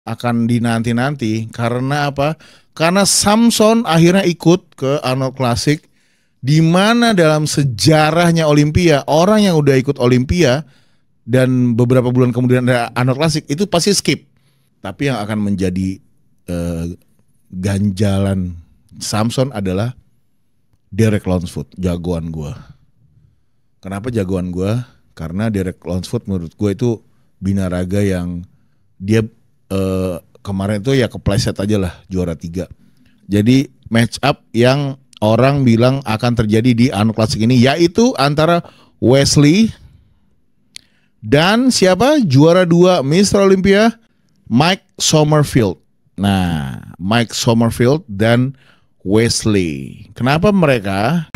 akan dinanti-nanti karena apa? Karena Samson akhirnya ikut ke Arnold Classic, di mana dalam sejarahnya Olympia orang yang udah ikut Olympia dan beberapa bulan kemudian ada Arnold Classic itu pasti skip. Tapi yang akan menjadi eh, ganjalan Samson adalah Derek Lunsford, jagoan gua. Kenapa jagoan gua? Karena Derek Lunsford menurut gua itu binaraga yang dia kemarin itu ya kepleset aja lah juara 3. Jadi match up yang orang bilang akan terjadi di Arnold Classic ini yaitu antara Wesley dan siapa? Juara 2 Mr. Olympia Mike Sommerfeld. Nah, Mike Sommerfeld dan Wesley. Kenapa mereka?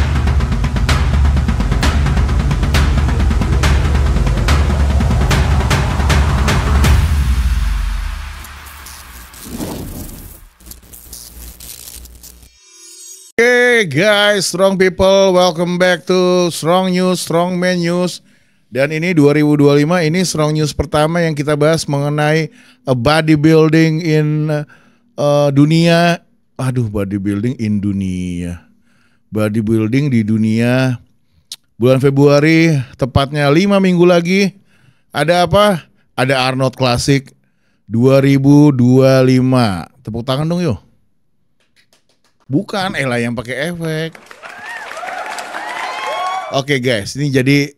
Hey guys, strong people, welcome back to Strong News, Strong Man News. Dan ini 2025, ini Strong News pertama yang kita bahas mengenai bodybuilding in dunia. Aduh, bodybuilding in dunia. Bodybuilding di dunia. Bulan Februari, tepatnya 5 minggu lagi. Ada apa? Ada Arnold Classic 2025. Tepuk tangan dong yuk. Bukan Ella yang pakai efek. Oke guys, ini jadi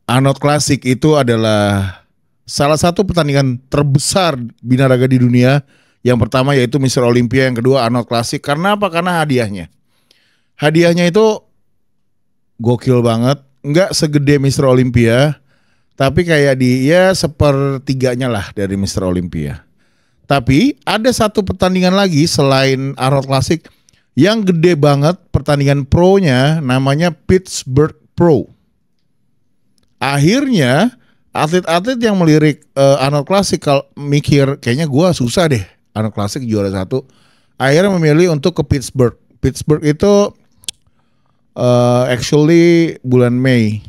Arnold Classic itu adalah salah satu pertandingan terbesar binaraga di dunia. Yang pertama yaitu Mr. Olympia, yang kedua Arnold Classic. Karena apa? Karena hadiahnya. Hadiahnya itu gokil banget. Nggak segede Mr. Olympia, tapi kayak ya sepertiganya lah dari Mr. Olympia. Tapi ada satu pertandingan lagi selain Arnold Classic yang gede banget, pertandingan pro-nya namanya Pittsburgh Pro. Akhirnya atlet-atlet yang melirik Arnold Classic kalau mikir kayaknya gua susah deh Arnold Classic juara 1, akhirnya memilih untuk ke Pittsburgh. Pittsburgh itu actually bulan Mei.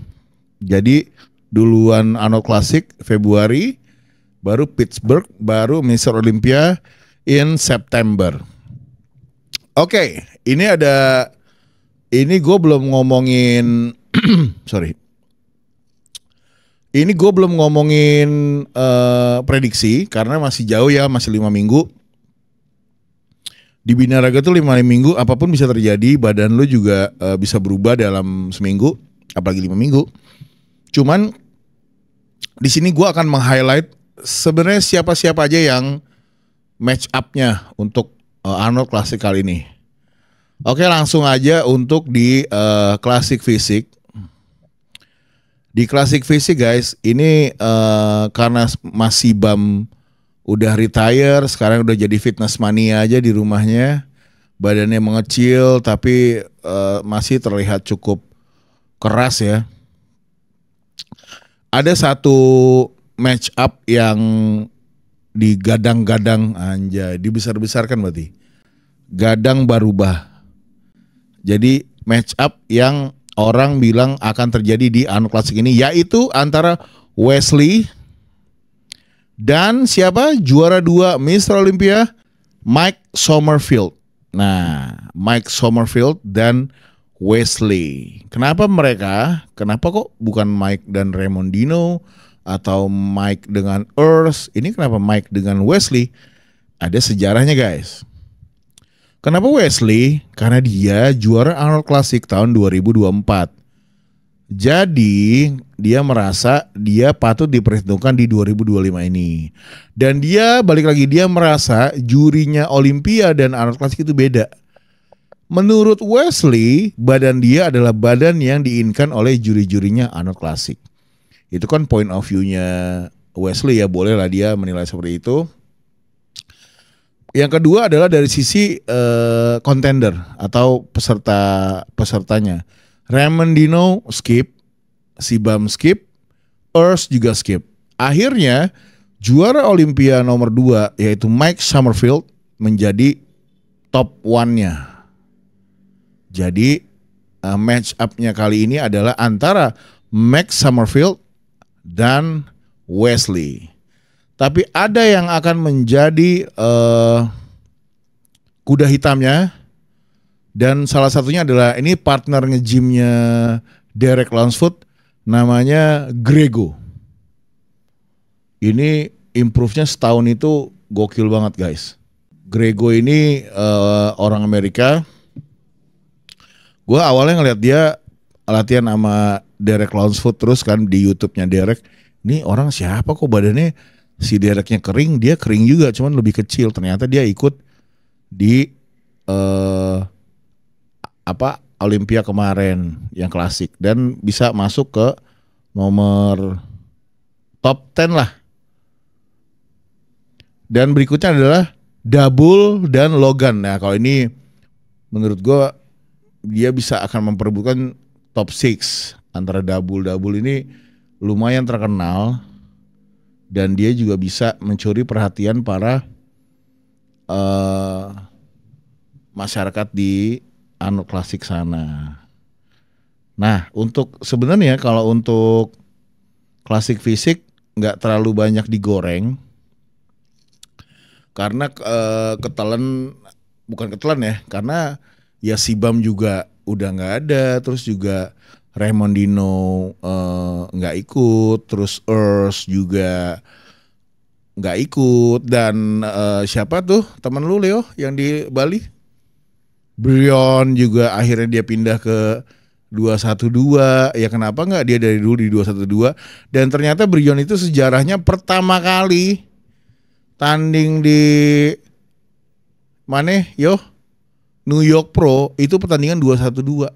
Jadi duluan Arnold Classic Februari, baru Pittsburgh, baru Mr. Olympia in September. Oke, ini gue belum ngomongin, sorry. Ini gue belum ngomongin prediksi karena masih jauh ya, masih 5 minggu. Di binaraga tuh 5 minggu, apapun bisa terjadi, badan lu juga bisa berubah dalam seminggu, apalagi 5 minggu. Cuman di sini gue akan meng-highlight sebenarnya siapa-siapa aja yang match up-nya untuk Arnold Classic kali ini. Oke, langsung aja untuk di Classic Fisik. Di Classic Fisik guys, ini karena masih Bam udah retire, sekarang udah jadi fitness mania aja di rumahnya. Badannya mengecil tapi masih terlihat cukup keras ya. Ada satu match up yang digadang-gadang, anjay, dibesar-besarkan berarti. Gadang Barubah. Jadi match up yang orang bilang akan terjadi di Arnold Classic ini yaitu antara Wesley dan siapa? Juara 2 Mr. Olympia Mike Sommerfeld. Nah, Mike Sommerfeld dan Wesley. Kenapa mereka? Kenapa kok bukan Mike dan Raymondino atau Mike dengan Earth? Ini kenapa Mike dengan Wesley? Ada sejarahnya guys. Kenapa Wesley? Karena dia juara Arnold Classic tahun 2024. Jadi dia merasa dia patut diperhitungkan di 2025 ini. Dan dia balik lagi, dia merasa jurinya Olympia dan Arnold Classic itu beda. Menurut Wesley, badan dia adalah badan yang diinginkan oleh juri-jurinya Arnold Classic. Itu kan point of view-nya Wesley ya, boleh lah dia menilai seperti itu. Yang kedua adalah dari sisi contender atau pesertanya. Raymondino skip, Sibam skip, Earth juga skip. Akhirnya juara Olympia nomor 2 yaitu Mike Sommerfeld menjadi top 1-nya. Jadi match up-nya kali ini adalah antara Mike Sommerfeld dan Wesley. Tapi ada yang akan menjadi kuda hitamnya, dan salah satunya adalah ini partner nge-gymnya Derek Lunsford, namanya Grego. Ini improve-nya setahun itu gokil banget guys. Grego ini orang Amerika. Gue awalnya ngeliat dia latihan sama Derek Lunsford terus kan di YouTube-nya Derek. Ini orang siapa kok badannya, si Dereknya kering, dia kering juga cuman lebih kecil. Ternyata dia ikut di Olympia kemarin yang klasik dan bisa masuk ke nomor top 10 lah. Dan berikutnya adalah Double dan Logan. Nah kalau ini menurut gue dia bisa akan memperebutkan top 6 antara Double ini lumayan terkenal dan dia juga bisa mencuri perhatian para masyarakat di klasik sana. Nah untuk sebenarnya kalau untuk klasik fisik nggak terlalu banyak digoreng karena bukan ketelan ya, karena ya Sibam juga udah nggak ada, terus juga Raymondino nggak ikut, terus Earth juga nggak ikut, dan siapa tuh teman lu Leo yang di Bali, Brion juga akhirnya dia pindah ke 212. Ya kenapa nggak dia dari dulu di 212? Dan ternyata Brion itu sejarahnya pertama kali tanding di mana yo? New York Pro itu pertandingan 212.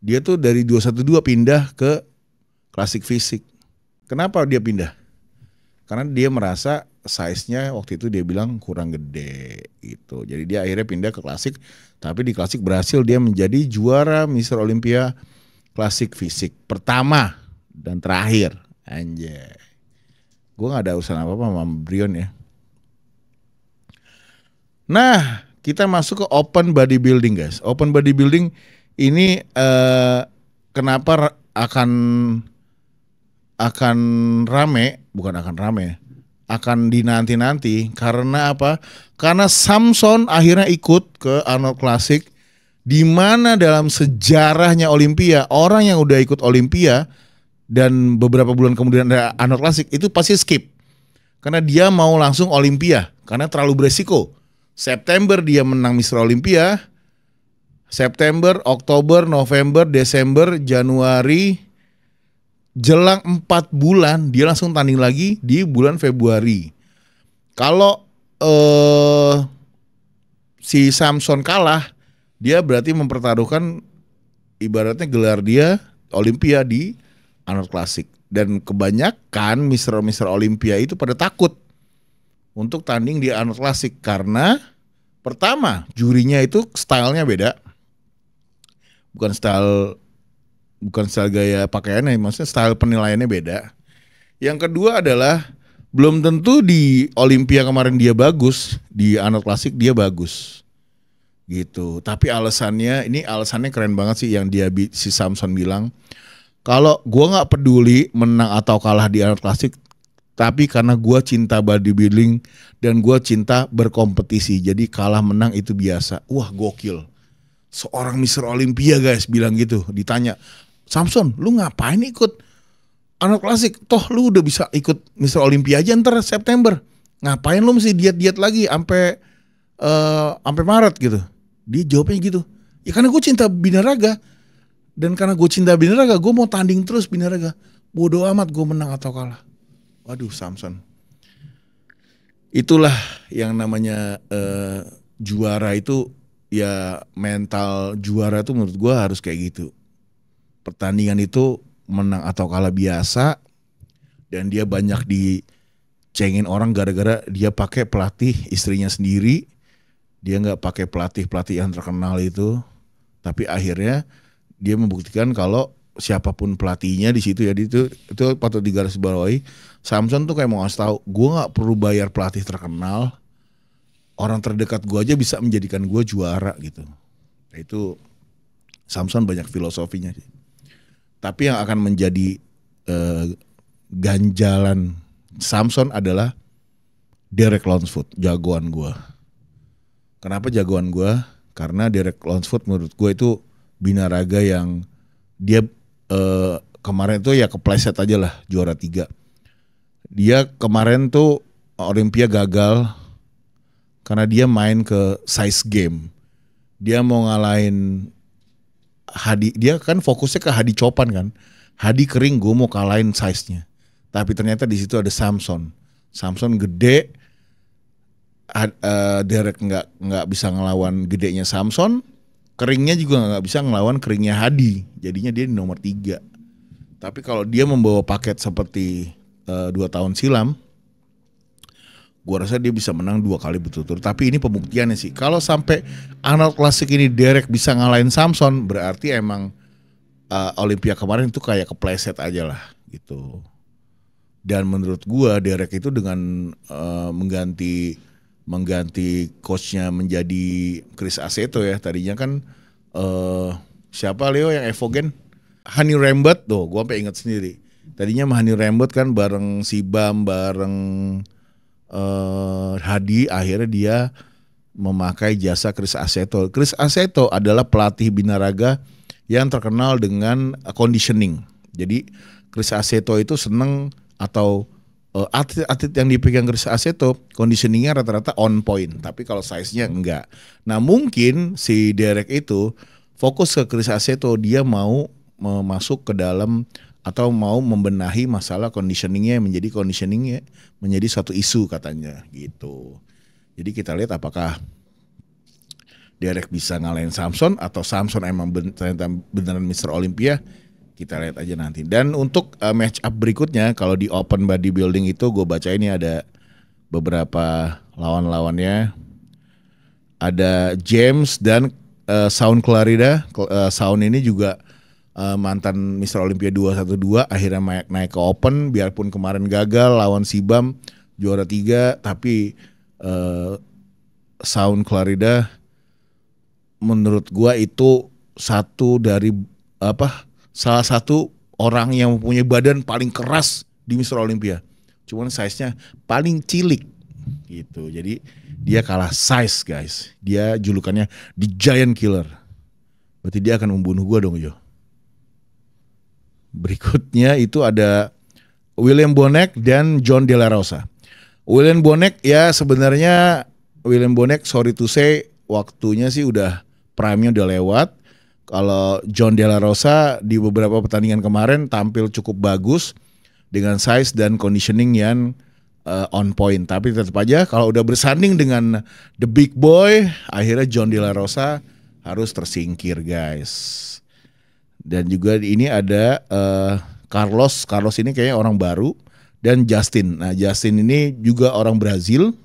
Dia tuh dari 212 pindah ke klasik fisik. Kenapa dia pindah? Karena dia merasa size-nya waktu itu dia bilang kurang gede gitu. Jadi dia akhirnya pindah ke klasik, tapi di klasik berhasil dia menjadi juara Mr. Olympia klasik fisik pertama dan terakhir. Anjay. Gue gak ada urusan apa-apa sama Brion ya. Nah, kita masuk ke open bodybuilding guys. Open bodybuilding ini kenapa akan rame, bukan akan rame, akan dinanti-nanti karena apa? Karena Samson akhirnya ikut ke Arnold Classic, di mana dalam sejarahnya Olympia, orang yang udah ikut Olympia dan beberapa bulan kemudian ada Arnold Classic itu pasti skip. Karena dia mau langsung Olympia, karena terlalu beresiko. September dia menang Mr. Olympia, September, Oktober, November, Desember, Januari, jelang 4 bulan dia langsung tanding lagi di bulan Februari. Kalau si Samson kalah, dia berarti mempertaruhkan ibaratnya gelar dia Olympia di Arnold Classic. Dan kebanyakan Mr. Olympia itu pada takut untuk tanding di Arnold Classic karena pertama jurinya itu stylenya beda, bukan style gaya pakaiannya, maksudnya style penilaiannya beda. Yang kedua adalah belum tentu di Olympia kemarin dia bagus, di Arnold Classic dia bagus gitu. Tapi alasannya keren banget sih yang si Samson bilang, kalau gue nggak peduli menang atau kalah di Arnold Classic, tapi karena gue cinta bodybuilding dan gue cinta berkompetisi, jadi kalah menang itu biasa. Wah gokil. Seorang Mr. Olympia guys bilang gitu, ditanya, Samson lu ngapain ikut Arnold Classic? Toh lu udah bisa ikut Mr. Olympia aja ntar September. Ngapain lu mesti diet lagi sampai Maret gitu? Dia jawabnya gitu, ya karena gue cinta binaraga. Dan karena gue cinta binaraga, gue mau tanding terus binaraga. Bodoh amat gue menang atau kalah. Waduh Samson. Itulah yang namanya juara itu, ya mental juara itu menurut gue harus kayak gitu. Pertandingan itu menang atau kalah biasa, dan dia banyak dicengin orang gara-gara dia pakai pelatih istrinya sendiri. Dia nggak pakai pelatih yang terkenal itu, tapi akhirnya dia membuktikan kalau siapapun pelatihnya di situ ya, itu patut digarisbawahi. Samson tuh kayak mau ngasih tahu, gue nggak perlu bayar pelatih terkenal, orang terdekat gue aja bisa menjadikan gue juara gitu. Nah, itu Samson banyak filosofinya sih. Tapi yang akan menjadi ganjalan Samson adalah Derek Lunsford, jagoan gue. Kenapa jagoan gue? Karena Derek Lunsford menurut gue itu binaraga yang dia kemarin tuh ya kepleset aja lah juara 3. Dia kemarin tuh Olympia gagal karena dia main ke size game. Dia mau ngalahin Hadi, dia kan fokusnya ke Hadi Copan kan. Hadi kering, gue mau kalahin size-nya. Tapi ternyata di situ ada Samson. Samson gede, Derek nggak bisa ngelawan gedenya Samson. Keringnya juga nggak bisa ngelawan keringnya Hadi. Jadinya dia di nomor 3. Tapi kalau dia membawa paket seperti 2 tahun silam, gue rasa dia bisa menang 2 kali berturut-turut. Tapi ini pembuktiannya sih. Kalau sampai Arnold Classic ini Derek bisa ngalahin Samson, berarti emang Olympia kemarin itu kayak kepleset aja lah gitu. Dan menurut gue Derek itu dengan mengganti coachnya menjadi Chris Aceto ya. Tadinya kan siapa Leo yang Evogen? Hani Rambut tuh, gue sampai ingat sendiri. Tadinya Hani Rambut kan bareng si Bam, bareng Hadi, akhirnya dia memakai jasa Chris Aceto. Chris Aceto adalah pelatih binaraga yang terkenal dengan conditioning. Jadi Chris Aceto itu seneng atau atlet-atlet yang dipegang Chris Aceto conditioningnya rata-rata on point, tapi kalau size-nya enggak. Nah mungkin si Derek itu fokus ke Chris Aceto, dia mau masuk ke dalam atau mau membenahi masalah conditioningnya menjadi suatu isu katanya gitu. Jadi kita lihat apakah Derek bisa ngalahin Samson atau Samson emang beneran Mr. Olympia. Kita lihat aja nanti. Dan untuk match up berikutnya, kalau di open bodybuilding itu gue baca ini ada beberapa lawan-lawannya. Ada James dan Shaun Clarida. Shaun ini juga mantan Mr. Olympia 212, akhirnya naik ke open, biarpun kemarin gagal lawan Sibam juara 3, tapi Shaun Clarida menurut gua itu salah satu orang yang mempunyai badan paling keras di Mr. Olympia. Cuman size-nya paling cilik gitu. Jadi dia kalah size, guys. Dia julukannya The Giant Killer. Berarti dia akan membunuh gua dong, Jo. Berikutnya itu ada William Bonac dan John De La Rosa. William Bonac ya sebenarnya sorry to say waktunya sih udah prime-nya udah lewat. Kalau John De La Rosa di beberapa pertandingan kemarin tampil cukup bagus dengan size dan conditioning yang on point. Tapi tetap aja kalau udah bersanding dengan the big boy, akhirnya John De La Rosa harus tersingkir, guys. Dan juga ini ada Carlos ini kayaknya orang baru, dan Justin. Nah Justin ini juga orang Brazil.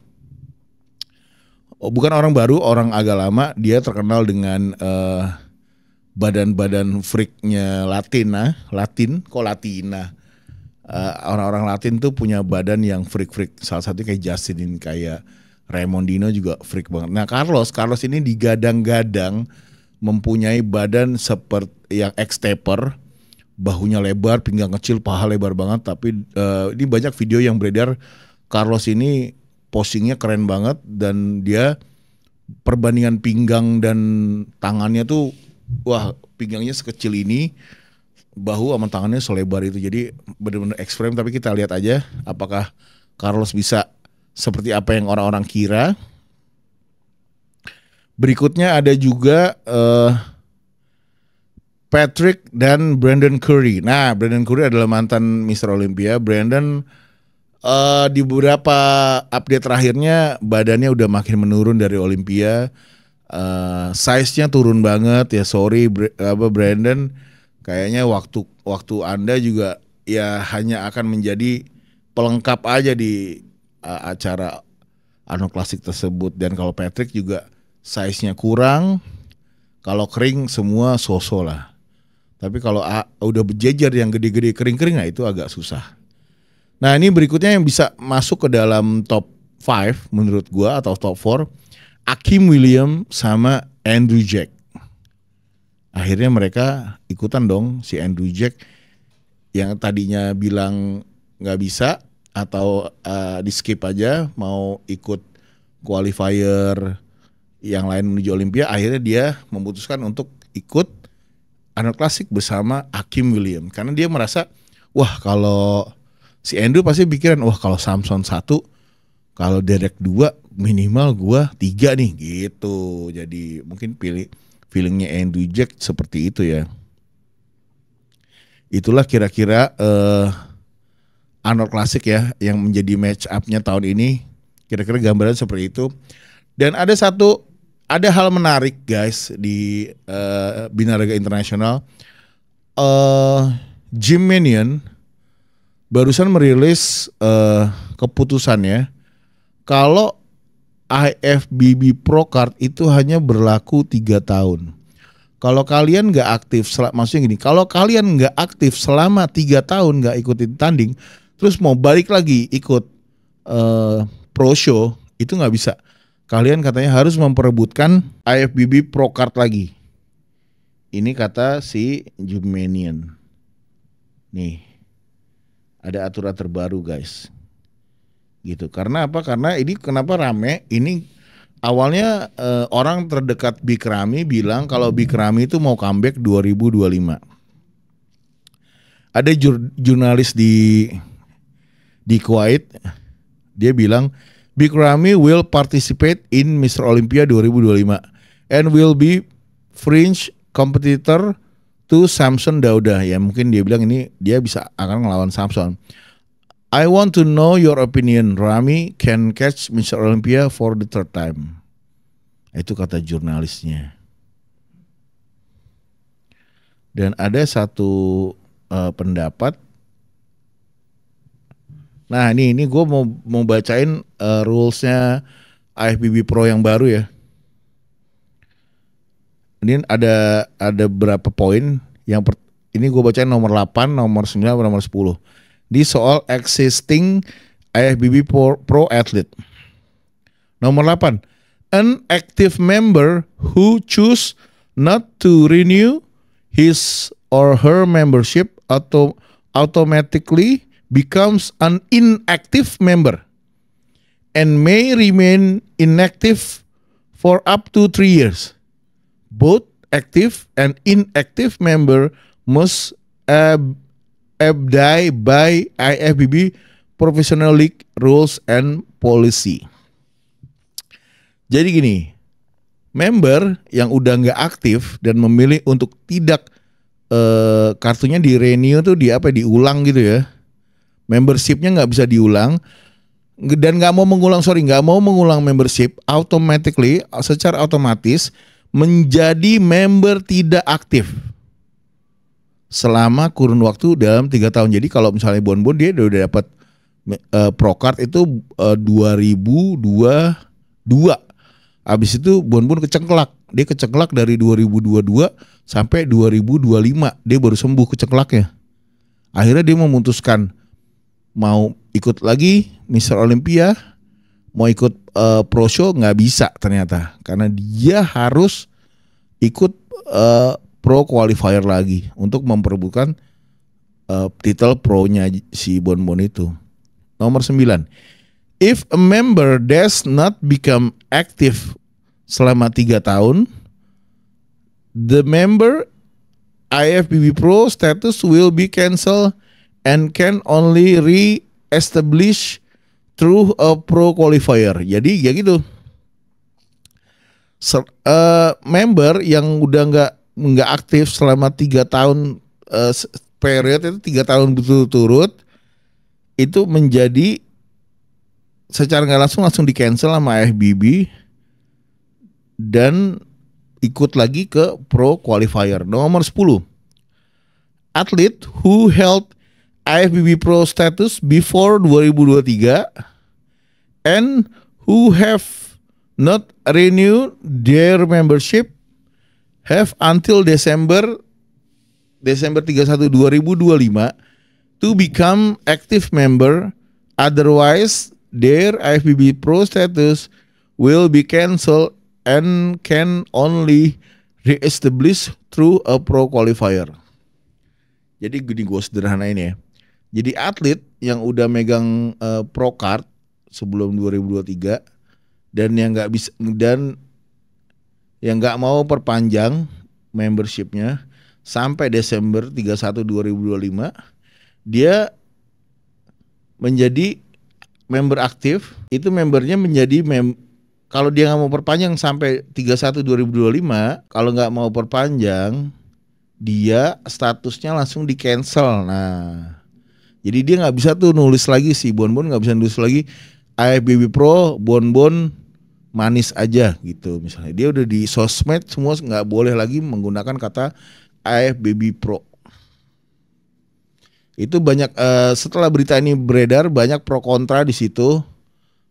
Bukan orang baru, orang agak lama. Dia terkenal dengan badan-badan freaknya Latina. Orang-orang Latin tuh punya badan yang freak. Salah satunya kayak Justin ini, kayak Raymondino juga freak banget. Nah Carlos ini digadang-gadang mempunyai badan seperti yang ex-taper, bahunya lebar, pinggang kecil, paha lebar banget. Tapi ini banyak video yang beredar. Carlos ini posingnya keren banget, dan dia perbandingan pinggang dan tangannya tuh, wah, pinggangnya sekecil ini, bahu sama tangannya selebar itu. Jadi benar-benar ekstrem. Tapi kita lihat aja apakah Carlos bisa seperti apa yang orang-orang kira. Berikutnya ada juga Patrick dan Brandon Curry. Nah, Brandon Curry adalah mantan Mr. Olympia. Brandon di beberapa update terakhirnya badannya udah makin menurun dari Olympia. Size-nya turun banget ya. Sorry Brandon, kayaknya waktu Anda juga ya hanya akan menjadi pelengkap aja di acara Arnold Classic tersebut. Dan kalau Patrick juga size-nya kurang, kalau kering semua so-so lah. Tapi kalau udah berjejer yang gede-gede kering-kering, nah itu agak susah. Nah ini berikutnya yang bisa masuk ke dalam top 5 menurut gua atau top 4, Akim William sama Andrew Jack. Akhirnya mereka ikutan dong. Si Andrew Jack yang tadinya bilang nggak bisa, atau di skip aja, mau ikut qualifier yang lain menuju Olympia. Akhirnya dia memutuskan untuk ikut Arnold Classic bersama Hakim William, karena dia merasa, wah kalau si Andrew pasti pikiran, wah kalau Samson 1, kalau Derek 2, minimal gua 3 nih gitu. Jadi mungkin feelingnya Andrew Jack seperti itu ya. Itulah kira-kira Arnold Classic ya yang menjadi match up-nya tahun ini. Kira-kira gambaran seperti itu. Dan ada hal menarik guys di Binaraga International. Jim Manion barusan merilis keputusannya kalau IFBB Pro Card itu hanya berlaku 3 tahun. Kalau kalian nggak aktif, maksudnya gini, kalau kalian nggak aktif selama 3 tahun nggak ikutin tanding, terus mau balik lagi ikut Pro Show, itu nggak bisa. Kalian katanya harus memperebutkan IFBB Pro Card lagi. Ini kata si Jim Manion. Nih, ada aturan terbaru guys. Gitu. Karena apa? Karena ini kenapa rame? Ini awalnya orang terdekat Big Ramy bilang kalau Big Ramy itu mau comeback 2025. Ada jurnalis di Kuwait, dia bilang Big Ramy will participate in Mr. Olympia 2025 and will be fringe competitor to Samson Dauda. Ya mungkin dia bilang ini dia akan ngelawan Samson. I want to know your opinion. Ramy can catch Mr. Olympia for the 3rd time. Itu kata jurnalisnya. Dan ada satu pendapat. Nah ini gue mau bacain rulesnya IFBB Pro yang baru ya. Ini ada berapa poin. Ini gue bacain nomor 8, nomor 9, nomor 10. Di soal existing IFBB Pro athlete. Nomor 8, an active member who choose not to renew his or her membership automatically becomes an inactive member and may remain inactive for up to 3 years. Both active and inactive member must abide by IFBB Professional League rules and policy. Jadi gini, member yang udah nggak aktif dan memilih untuk tidak kartunya di renew tuh diulang gitu ya. Membershipnya nggak bisa diulang dan nggak mau mengulang membership, automatically secara otomatis menjadi member tidak aktif selama kurun waktu dalam 3 tahun. Jadi kalau misalnya Bon dia udah dapat Pro Card itu 2022. Habis itu Bon kecengklak. Dia kecengklak dari 2022 sampai 2025. Dia baru sembuh kecengklaknya. Akhirnya dia memutuskan mau ikut lagi Mr. Olympia, mau ikut Pro Show, nggak bisa ternyata. Karena dia harus ikut Pro Qualifier lagi untuk memperebutkan titel pro-nya si Bon itu. Nomor 9. If a member does not become active selama 3 tahun, the member IFBB Pro status will be cancelled and can only re-establish through a Pro Qualifier. Jadi ya gitu. Member yang udah nggak aktif selama 3 tahun, period itu 3 tahun berturut-turut, itu menjadi secara nggak langsung di cancel sama IFBB dan ikut lagi ke Pro Qualifier. Nomor 10, athlete who held IFBB Pro status before 2023 and who have not renewed their membership have until December 31, 2025 to become active member. Otherwise, their IFBB Pro status will be cancelled and can only re-establish through a Pro Qualifier. Jadi gini gue sederhanain ya. Jadi atlet yang udah megang pro card sebelum 2023 dan yang nggak bisa dan yang nggak mau perpanjang membershipnya sampai Desember 31 2025, dia menjadi member aktif. Itu membernya menjadi kalau dia nggak mau perpanjang sampai 31 2025, kalau nggak mau perpanjang dia statusnya langsung di cancel. Nah, jadi dia nggak bisa tuh nulis lagi, si Bonbon nggak bisa nulis lagi AFBB Pro Bonbon manis aja gitu. Misalnya dia udah di sosmed semua nggak boleh lagi menggunakan kata AFBB Pro. Itu banyak setelah berita ini beredar, banyak pro kontra di situ.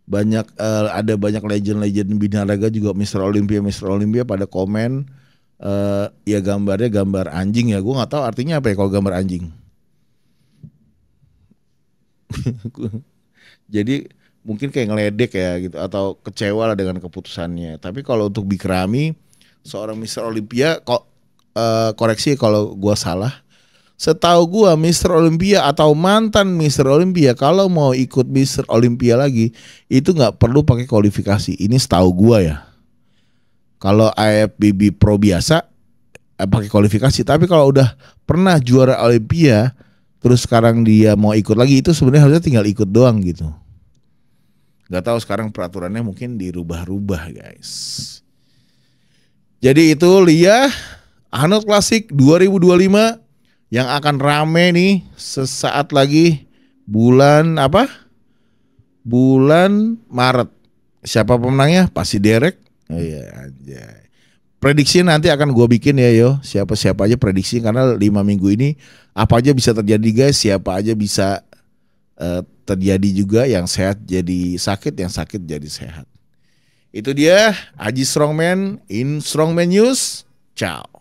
Banyak ada banyak legend-legend binaraga juga, Mr. Olympia pada komen ya gambarnya gambar anjing ya. Gue nggak tahu artinya apa ya kalau gambar anjing. Jadi mungkin kayak ngeledek ya gitu atau kecewa lah dengan keputusannya. Tapi kalau untuk Bikrami, seorang Mr. Olympia, kok koreksi kalau gua salah. Setahu gua Mr. Olympia atau mantan Mr. Olympia kalau mau ikut Mr. Olympia lagi itu nggak perlu pakai kualifikasi. Ini setahu gua ya. Kalau AFBB Pro biasa pakai kualifikasi. Tapi kalau udah pernah juara Olympia terus sekarang dia mau ikut lagi, itu sebenarnya harusnya tinggal ikut doang gitu. Gak tahu sekarang peraturannya mungkin dirubah-rubah guys. Jadi itu Lia Hanout Classic 2025 yang akan rame nih sesaat lagi, bulan apa? Bulan Maret. Siapa pemenangnya? Pasti Derek. Oh iya, anjay. Prediksi nanti akan gue bikin ya yo. Siapa-siapa aja prediksi, karena 5 minggu ini apa aja bisa terjadi guys. Siapa aja bisa terjadi juga, yang sehat jadi sakit, yang sakit jadi sehat. Itu dia Aji Strongman in Strongman News. Ciao.